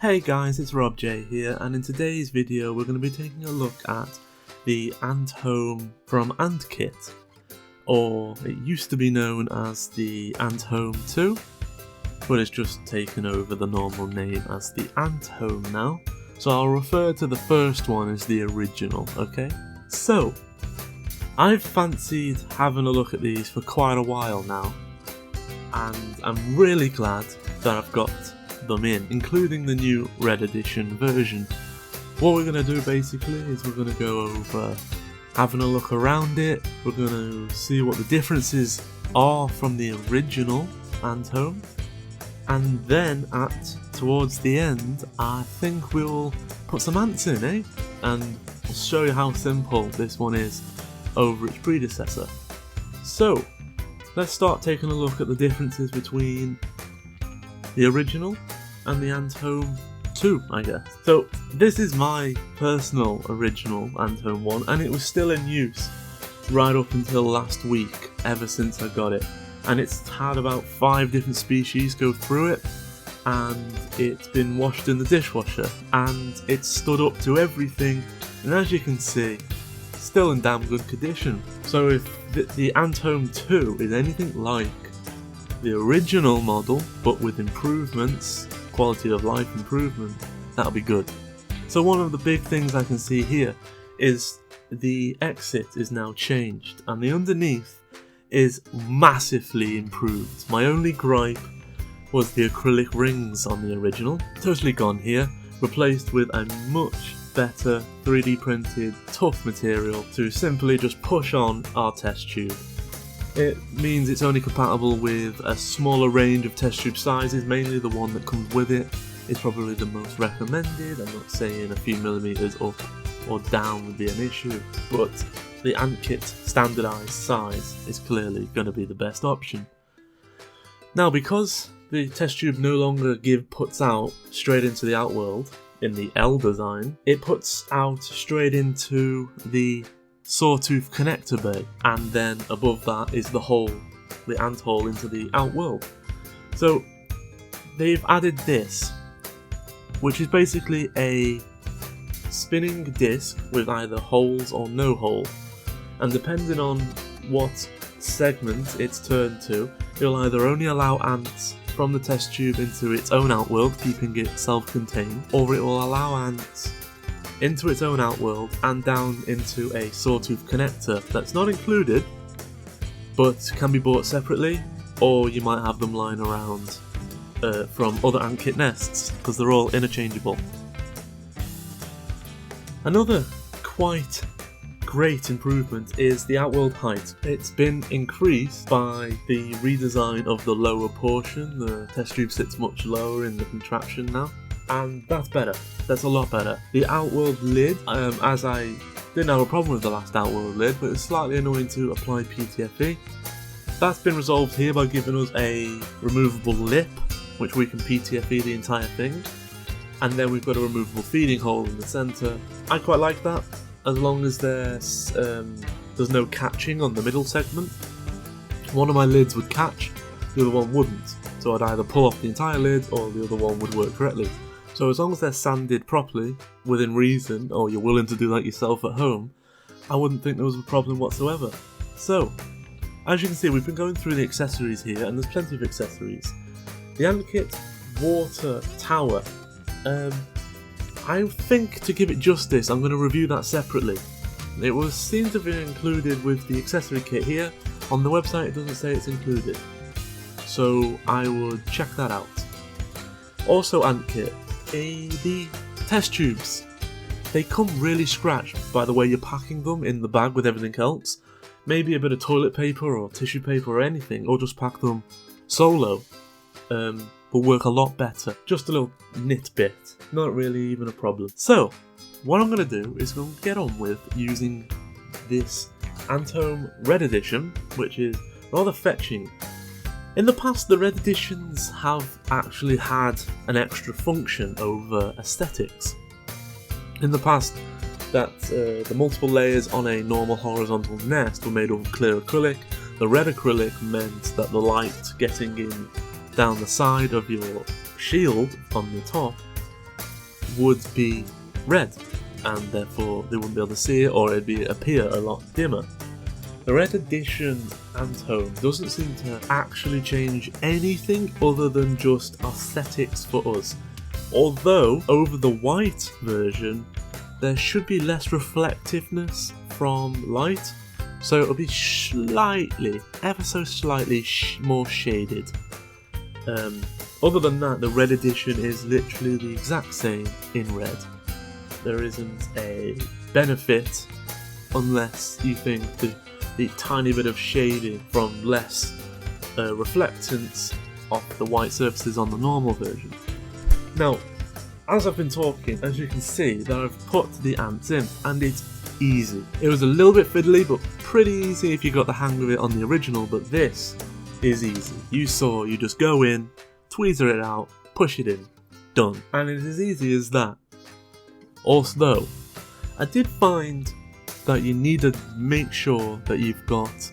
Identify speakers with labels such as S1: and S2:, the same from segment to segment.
S1: Hey guys, it's RobJ here, and in today's video we're going to be taking a look at the AntHome from Antkit, or it used to be known as the AntHome 2, but it's just taken over the normal name as the AntHome now, so I'll refer to the first one as the original, okay? So, I've fancied having a look at these for quite a while now, and I'm really glad that I've got them in, including the new Red Edition version. What we're going to do basically is we're going to go over having a look around it, we're going to see what the differences are from the original AntHome, and then towards the end I think we'll put some ants in, and I'll show you how simple this one is over its predecessor. So let's start taking a look at the differences between the original and the AntHome 2, I guess. So this is my personal original AntHome 1, and it was still in use right up until last week, ever since I got it. And it's had about 5 different species go through it, and it's been washed in the dishwasher, and it's stood up to everything, and as you can see, still in damn good condition. So if the AntHome 2 is anything like the original model, but with improvements, quality of life improvement, that'll be good. So one of the big things I can see here is the exit is now changed, and the underneath is massively improved. My only gripe was the acrylic rings on the original, totally gone here, replaced with a much better 3D printed tough material to simply just push on our test tube. It means it's only compatible with a smaller range of test tube sizes, mainly the one that comes with it is probably the most recommended. I'm not saying a few millimeters up or down would be an issue, but the Antkit standardized size is clearly going to be the best option. Now, because the test tube no longer puts out straight into the Outworld in the L design, it puts out straight into the sawtooth connector bay, and then above that is the ant hole into the Outworld. So they've added this, which is basically a spinning disc with either holes or no hole, and depending on what segment it's turned to, it'll either only allow ants from the test tube into its own Outworld, keeping it self-contained, or it will allow ants into its own Outworld and down into a sawtooth connector that's not included but can be bought separately, or you might have them lying around from other Antkit nests, because they're all interchangeable. Another quite great improvement is the Outworld Height. It's been increased by the redesign of the lower portion. The test tube sits much lower in the contraption now, and that's better. That's a lot better. The Outworld Lid, as I didn't have a problem with the last Outworld Lid, but it's slightly annoying to apply PTFE. That's been resolved here by giving us a removable lip, which we can PTFE the entire thing, and then we've got a removable feeding hole in the centre. I quite like that, as long as there's no catching on the middle segment. One of my lids would catch, the other one wouldn't, so I'd either pull off the entire lid or the other one would work correctly. So as long as they're sanded properly, within reason, or you're willing to do that yourself at home, I wouldn't think there was a problem whatsoever. So, as you can see, we've been going through the accessories here, and there's plenty of accessories. The Antkit water tower. I think, to give it justice, I'm going to review that separately. It was seen to be included with the accessory kit here. On the website it doesn't say it's included, so I would check that out. Also Antkit, the test tubes, they come really scratched by the way you're packing them in the bag with everything else. Maybe a bit of toilet paper or tissue paper or anything, or just pack them solo, will work a lot better. Just a little nitbit, not really even a problem. So what I'm going to do is go get on with using this AntHome Red Edition, which is rather fetching. In the past, the Red Editions have actually had an extra function over aesthetics. In the past, the multiple layers on a normal horizontal nest were made of clear acrylic. The red acrylic meant that the light getting in down the side of your shield on the top would be red, and therefore they wouldn't be able to see it, or it'd appear a lot dimmer. The red edition AntHome doesn't seem to actually change anything other than just aesthetics for us. Although, over the white version, there should be less reflectiveness from light, so it'll be slightly, ever so slightly more shaded. Other than that, the red edition is literally the exact same in red. There isn't a benefit unless you think the tiny bit of shading from less reflectance off the white surfaces on the normal version. Now, as I've been talking, as you can see, that I've put the ants in, and it's easy. It was a little bit fiddly, but pretty easy if you got the hang of it on the original, but this is easy. You just go in, tweezer it out, push it in, done. And it's as easy as that. Although, I did find that you need to make sure that you've got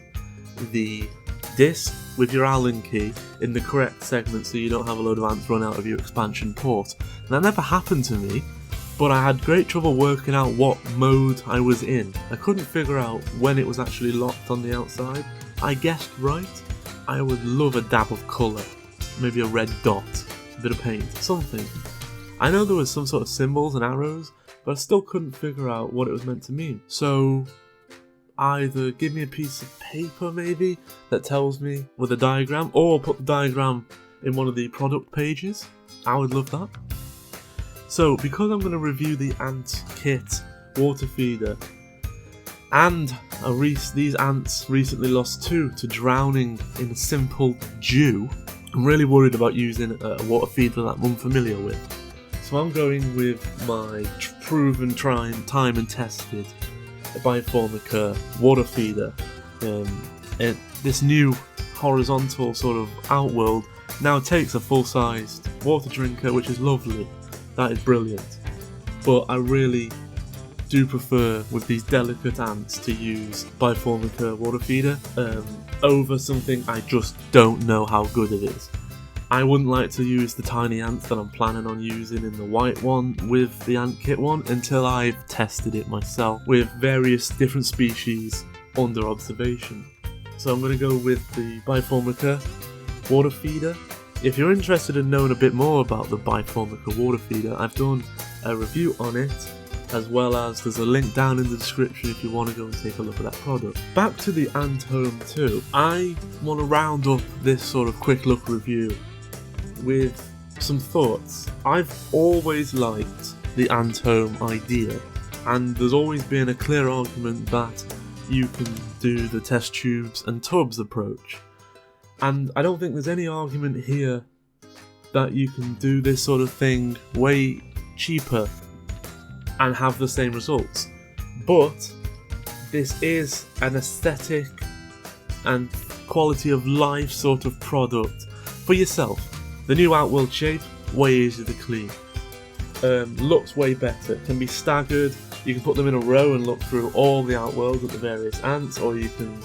S1: the disc with your Allen key in the correct segment so you don't have a load of ants run out of your expansion port. And that never happened to me, but I had great trouble working out what mode I was in. I couldn't figure out when it was actually locked on the outside. I guessed right. I would love a dab of colour, maybe a red dot, a bit of paint, something. I know there was some sort of symbols and arrows, but I still couldn't figure out what it was meant to mean. So either give me a piece of paper maybe that tells me with a diagram, or put the diagram in one of the product pages. I would love that. So because I'm going to review the Antkit water feeder, and these ants recently lost 2 to drowning in a simple dew, I'm really worried about using a water feeder that I'm unfamiliar with. So I'm going with my proven, time and tested by Formica water feeder. This new horizontal sort of Outworld now takes a full-sized water drinker, which is lovely. That is brilliant. But I really do prefer, with these delicate ants, to use by Formica water feeder over something I just don't know how good it is. I wouldn't like to use the tiny ants that I'm planning on using in the white one with the Antkit one until I've tested it myself with various different species under observation. So I'm going to go with the Formica water feeder. If you're interested in knowing a bit more about the Formica water feeder, I've done a review on it, as well as there's a link down in the description if you want to go and take a look at that product. Back to the AntHome 2, I want to round up this sort of quick look review with some thoughts. I've always liked the AntHome idea, and there's always been a clear argument that you can do the test tubes and tubs approach. And I don't think there's any argument here that you can do this sort of thing way cheaper and have the same results. But this is an aesthetic and quality of life sort of product for yourself. The new Outworld shape, way easier to clean. Looks way better, can be staggered, you can put them in a row and look through all the Outworlds at the various ants, or you can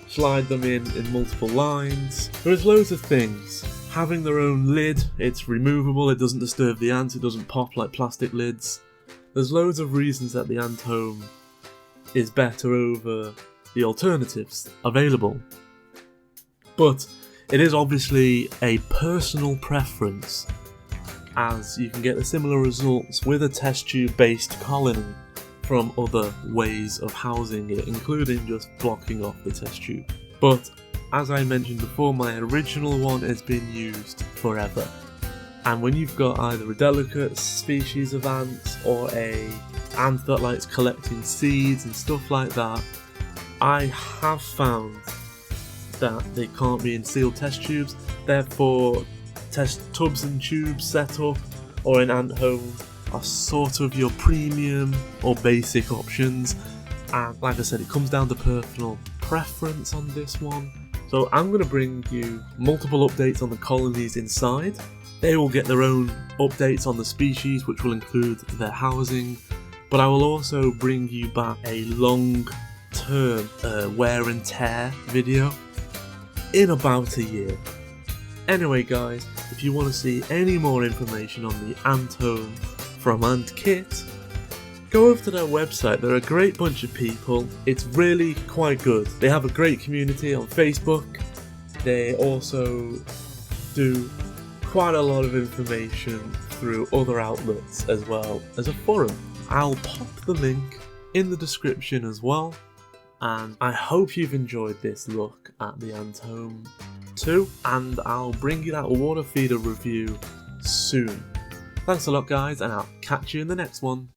S1: slide them in multiple lines. There's loads of things. Having their own lid, it's removable, it doesn't disturb the ants, it doesn't pop like plastic lids. There's loads of reasons that the AntHome is better over the alternatives available. But it is obviously a personal preference, as you can get the similar results with a test tube based colony from other ways of housing it, including just blocking off the test tube. But as I mentioned before, my original one has been used forever. And when you've got either a delicate species of ants or a ant that likes collecting seeds and stuff like that, I have found that they can't be in sealed test tubes. Therefore, test tubs and tubes setup or in AntHome are sort of your premium or basic options. And like I said, it comes down to personal preference on this one. So I'm going to bring you multiple updates on the colonies inside. They will get their own updates on the species, which will include their housing, but I will also bring you back a long-term wear and tear video in about a year. Anyway guys, if you want to see any more information on the AntHome from Antkit, go over to their website. They're a great bunch of people. It's really quite good. They have a great community on Facebook. They also do quite a lot of information through other outlets as well as a forum. I'll pop the link in the description as well, and I hope you've enjoyed this look at the AntHome 2, and I'll bring you that water feeder review soon. Thanks a lot guys, and I'll catch you in the next one.